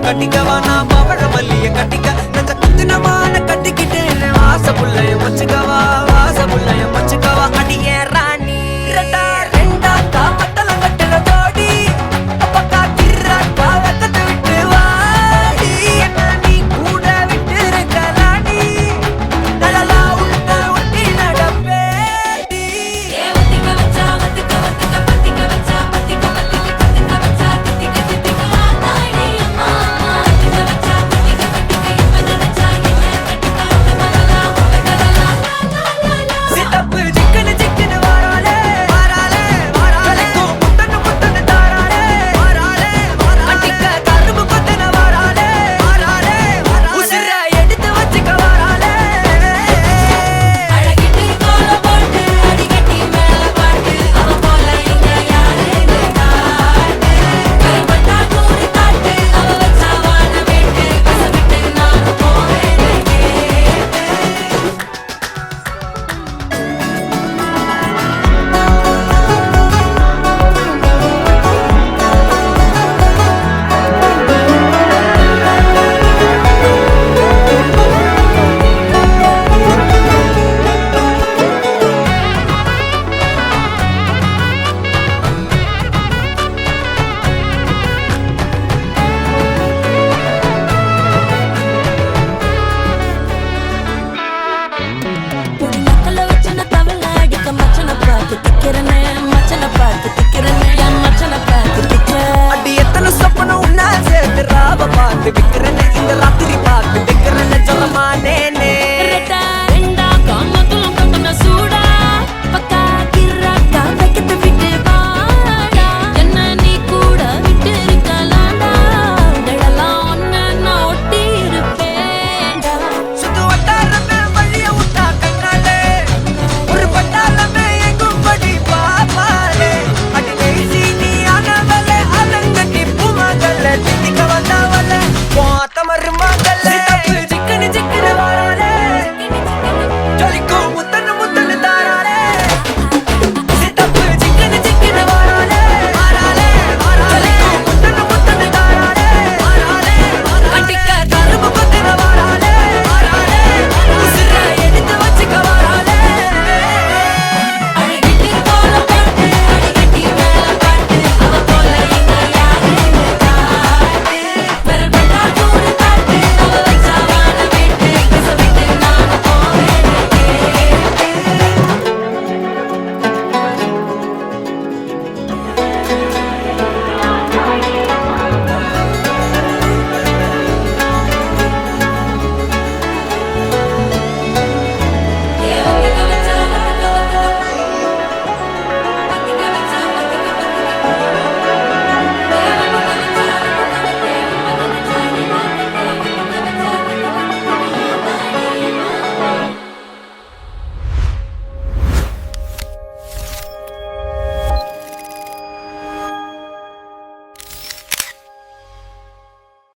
கட்டிக்கவா நான் பவழ மல்லிய கட்டிக்க நெஞ்ச குத்தினமான கட்டிக்கிட்டு வாச புள்ளைய வச்சுக்கவா வாச புள்ளைய வச்சுக்கவா அடியே ராணி ரெண்டா ரெண்டா காமத்தல கட்டுற ஜோடி அப்பக்கா கிராக்கா வெக்கத்தை விட்டு வாடி என்ன நீ கூட விட்டு இருக்கலாடி நலலா உள்ள ஒட்டி நடப்பேடி ஏவத்திக்க வச்சா வத்திக்க வத்திக்க பத்திக்க வச்சா பத்திக்க மல்லில கத்திக்க வச்சா தித்திக்க தித்திக்க ஆத்தாடி அம்மா வத்திக்க வச்சா பத்திக்க பத்திக்க இப்ப நினைச்சா என்ன கட்டிக்க அந்த மலலா உலகலலா சிட்டப்பு சிக்கன சிக்கன வாராலே வாராலே வாராலே முத்தன முத்தன தாராலே வாராலே வாராலே அடிக்க கரும்பு கொத்தன வாராலே வாராலே வாராலே உசிர எடுத்து வச்சுக்க வாராலே அழகிட்டு கோல போட்டு அடிக்கட்டி மேல பாட்டு அவ போல இங்க யாருன்னு காட்டு கைப்பட்டா நூறு காட்டு அவ வச்சா வான வேட்டு கசவிட்டு நானும் போவேன்னு கேட்டு புடி நக்கல வச்சுன தவள அடிக்க மச்சன பார்த்து திக்கிறனே மச்சன பார்த்து திக்கிறனே என் மச்சன பார்த்து திக்கிற அடி எத்தனை சொப்பனம் உன்னா சேர்த்து ராவ பார்த்து விக்கிறேன்னு இந்த ராத்திரி பார்த்து விக்கிறேன்னு சொல்லமானே